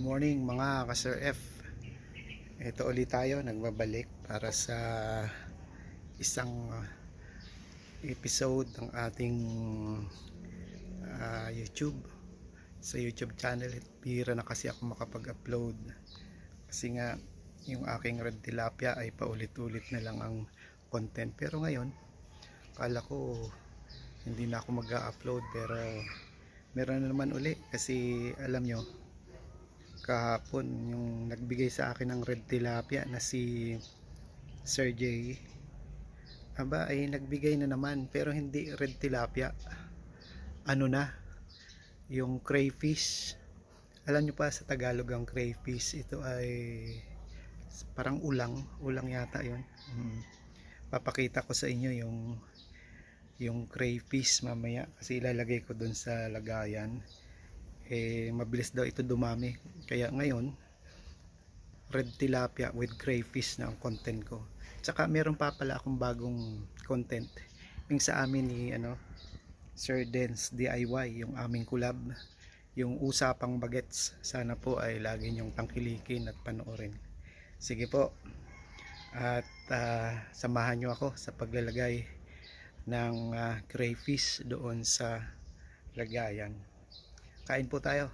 morning mga ka-Sir F. Ito ulit tayo nagbabalik para sa isang episode ng ating YouTube. Sa YouTube channel, bihira na kasi ako makapag-upload. Kasi nga yung aking red tilapia ay paulit-ulit na lang ang content. Pero ngayon, kala ko hindi na ako mag-upload, pero meron na naman uli kasi alam nyo, kahapon yung nagbigay sa akin ng red tilapia na si Sir J aba ay nagbigay na naman, pero hindi red tilapia, ano na, yung crayfish. Alam nyo pa sa Tagalog ang crayfish, ito ay parang ulang yata yun. Papakita ko sa inyo yung crayfish mamaya kasi ilalagay ko dun sa lagayan. Mabilis daw ito dumami, kaya ngayon red tilapia with crayfish na ang content ko. Tsaka meron pa pala akong bagong content yung sa amin ni Sir Dance DIY, yung aming collab, yung usapang bagets. Sana po ay lagi nyong tangkilikin at panoorin. Sige po, at samahan nyo ako sa paglalagay ng crayfish doon sa lagayan. Kain po tayo.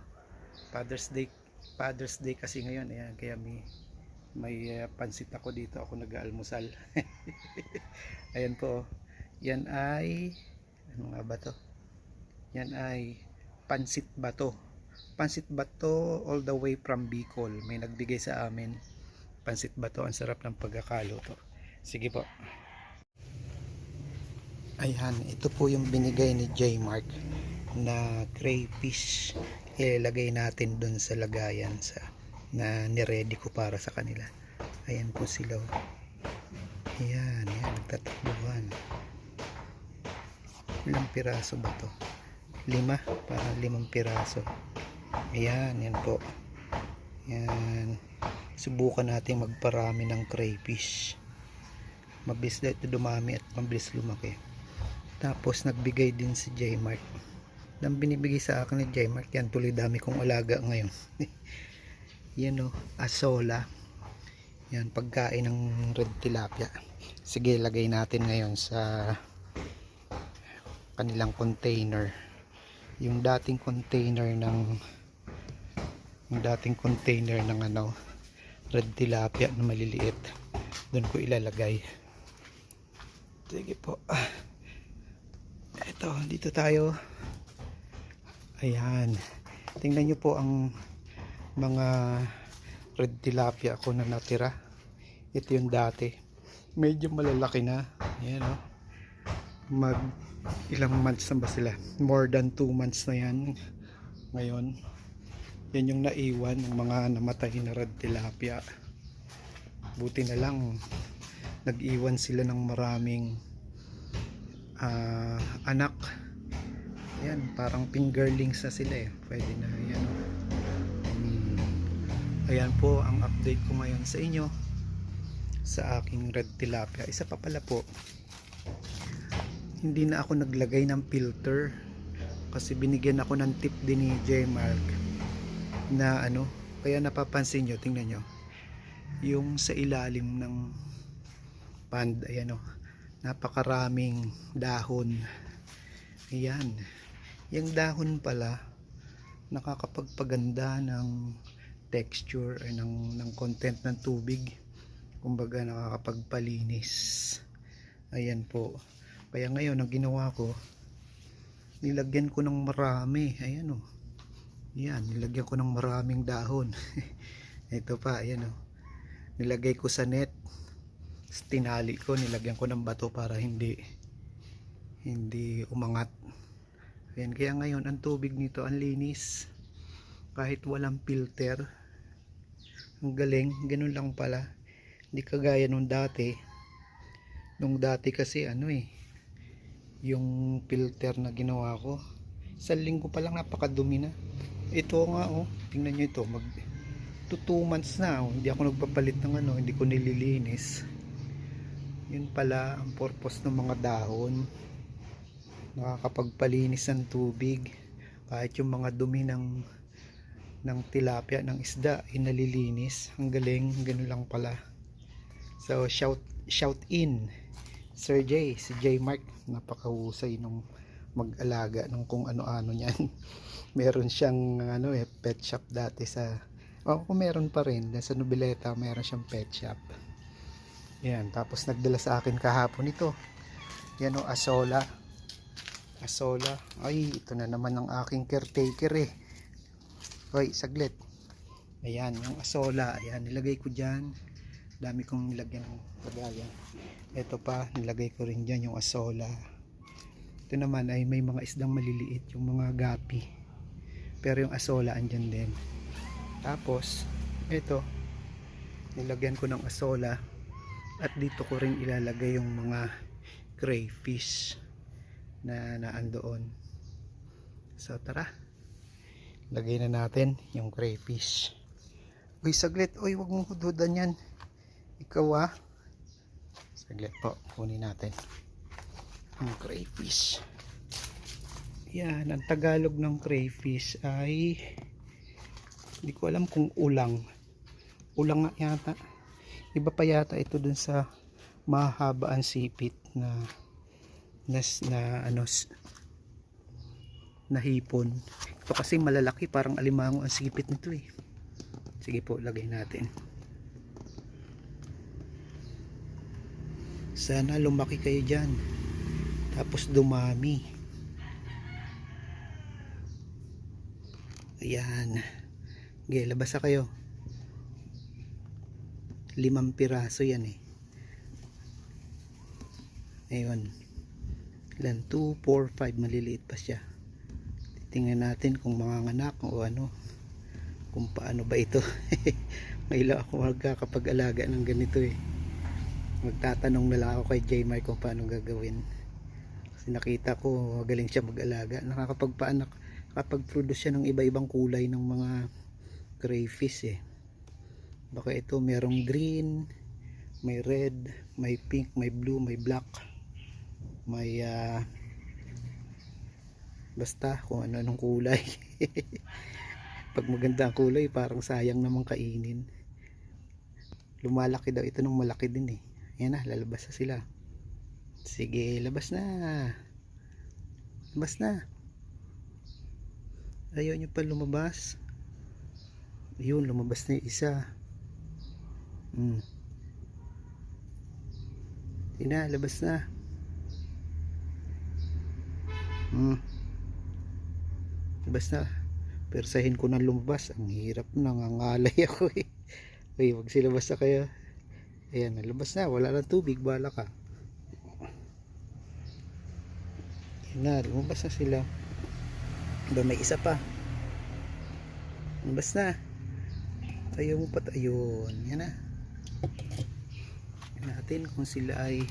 Father's Day kasi ngayon, ayan, kaya may pansit ako dito, ako nag-aalmusal. Ayan po. Yan ay ano nga ba to? Yan ay pansit bato. Pansit bato all the way from Bicol. May nagbigay sa amin pansit bato. Ang sarap ng pagkakaluto. Sige po. Ayan, ito po yung binigay ni J Mark na crayfish. Ilagay natin dun sa lagayan na niready ko para sa kanila. Ayan po sila. Ayan, nagtatakbuhan. Ilang piraso ba to? 5, parang 5 piraso. Ayan, yan po. Ayan, subukan natin magparami ng crayfish. Mabilis na ito dumami at mabilis lumaki. Tapos nagbigay din si J Mark. Ang binibigay sa akin ni J Mark, yan tuloy dami kong alaga ngayon. Yan o, asola. Yan, pagkain ng red tilapia. Sige, lagay natin ngayon sa kanilang container. Yung dating container ng red tilapia na maliliit, doon ko ilalagay. Sige po. Ito, dito tayo. Ayan, tingnan nyo po ang mga red tilapia ko na natira. Ito yung dati, medyo malalaki na. Ayan o, ilang months na ba sila? More than 2 months na yan ngayon. Yan yung naiwan ng mga namatay na red tilapia. Buti na lang nag-iwan sila ng maraming anak. Ayan, parang fingerlings na sila eh. Pwede na yan. Ayan po ang update ko ngayon sa inyo sa aking red tilapia. Isa pa pala po, hindi na ako naglagay ng filter kasi binigyan ako ng tip din ni J Mark na kaya napapansin nyo, tingnan nyo yung sa ilalim ng pond, ayan napakaraming dahon. Ayan, yung dahon pala nakakapagpaganda ng texture ay ng content ng tubig, kumbaga nakakapagpalinis. Ayan po, kaya ngayon ang ginawa ko, nilagyan ko ng marami. Ayan yan, nilagyan ko ng maraming dahon. Ito pa, ayan nilagay ko sa net, tinali ko, nilagyan ko ng bato para hindi umangat. Ayan, kaya ngayon ang tubig nito ang linis kahit walang filter. Ang galing, ganun lang pala, hindi kagaya nung dati. Kasi yung filter na ginawa ko, 1 linggo pa lang napakadumi na. Ito nga tingnan nyo ito, mag 2 months na hindi ako nagpapalit ng hindi ko nililinis. Yun pala ang purpose ng mga dahon, nakakapagpalinis ng tubig kahit yung mga dumi ng ng tilapia, ng isda ay nalilinis. Ang galing, ganun lang pala. So shout in Sir J, si J Mark, napakahusay nung mag-alaga ng kung ano-ano niyan. Meron siyang pet shop dati sa kung meron pa rin sa Noveleta, meron siyang pet shop. Yan, tapos nagdala sa akin kahapon ito. Yan asola. Ay, ito na naman ang aking caretaker eh. Hoy, saglit. Ayan, yung asola. Ayan, nilagay ko dyan. Dami kong nilagyan ng lagayan. Ito pa, nilagay ko rin dyan yung asola. Ito naman ay may mga isdang maliliit, yung mga gapi. Pero yung asola andyan din. Tapos, ito, nilagyan ko ng asola. At dito ko rin ilalagay yung mga crayfish na naandoon. So tara, lagay na natin yung crayfish. Uy, saglit. Uy, wag mong hududan yan. Ikaw saglit po, kunin natin ang crayfish. Yan, ang Tagalog ng crayfish ay hindi ko alam kung ulang nga yata. Iba pa yata ito dun sa mahabaan sipit na hipon. Ito kasi malalaki, parang alimango ang sipit nito eh. Sige po, lagay natin. Sana lumaki kayo dyan, tapos dumami. Ayan, okay, labas na kayo. 5 piraso yan eh. Ayun, ilan, 2, 4, 5, maliliit pa siya. Titingnan natin kung manganganak o kung paano ba ito. Ngayon ako magkakapag-alaga ng ganito eh. Magtatanong na lang ako kay J Mark kung paano gagawin. Kasi nakita ko magaling siya mag-alaga. Nakakapagpaanak, nakapag-produce siya ng iba-ibang kulay ng mga crayfish eh. Baka ito merong green, may red, may pink, may blue, may black, may basta kung ano-anong kulay. Pag maganda ang kulay, parang sayang namang kainin. Lumalaki daw ito ng malaki din eh. Ayan na, lalabas na sila. Sige, labas na. Labas na. Ayaw nyo pa lumabas. Ayun, lumabas na yung isa. Tina, labas na. Labas na. Persahin ko na lumabas. Ang hirap, nangangalay ako eh. Uy, wag silabas na kayo. Ayan, nalabas na. Wala lang tubig, bala ka. Ayan na, lumabas na sila. Ba, may isa pa. Lumabas na. Ayaw mo pa. Ayun, yan na. Yan natin kung sila ay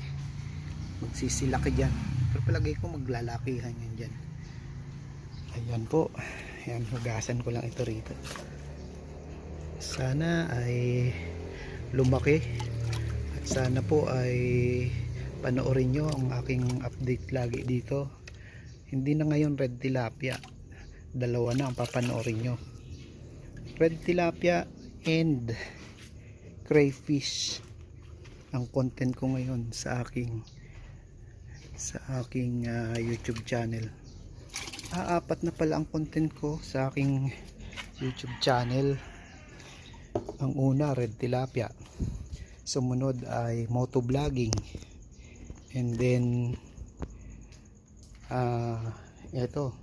magsisilaki dyan. Pero palagay ko maglalakihan yan dyan. Ayan po. Ayan, hugasan ko lang ito rito. Sana ay lumaki. At sana po ay panoorin nyo ang aking update lagi dito. Hindi na ngayon red tilapia. 2 na ang papanoorin nyo. Red tilapia and crayfish ang content ko ngayon sa aking YouTube channel. 4 na pala ang content ko sa aking YouTube channel. Ang una, red tilapia. Sumunod ay motovlogging. And then ito,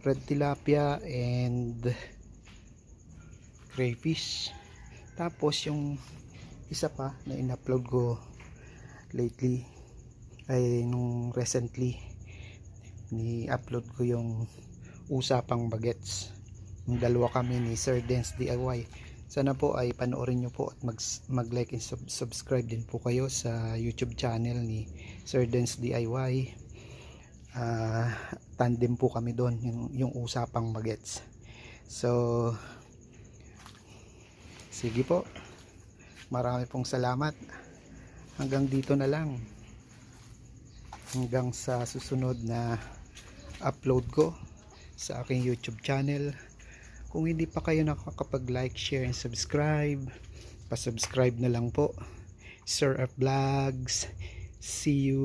red tilapia and crayfish. Tapos yung isa pa na in-upload ko lately ay nung recently ni-upload ko yung usapang bagets. Yung 2 kami ni Sir Dance DIY. Sana po ay panoorin nyo po at mag-like and subscribe din po kayo sa YouTube channel ni Sir Dance DIY. Tandem po kami doon, yung usapang bagets. So sige po, marami pong salamat. Hanggang dito na lang, hanggang sa susunod na upload ko sa aking YouTube channel. Kung hindi pa kayo nakakapag-like, share, and subscribe, pa-subscribe na lang po. Sir F Vlogs. See you.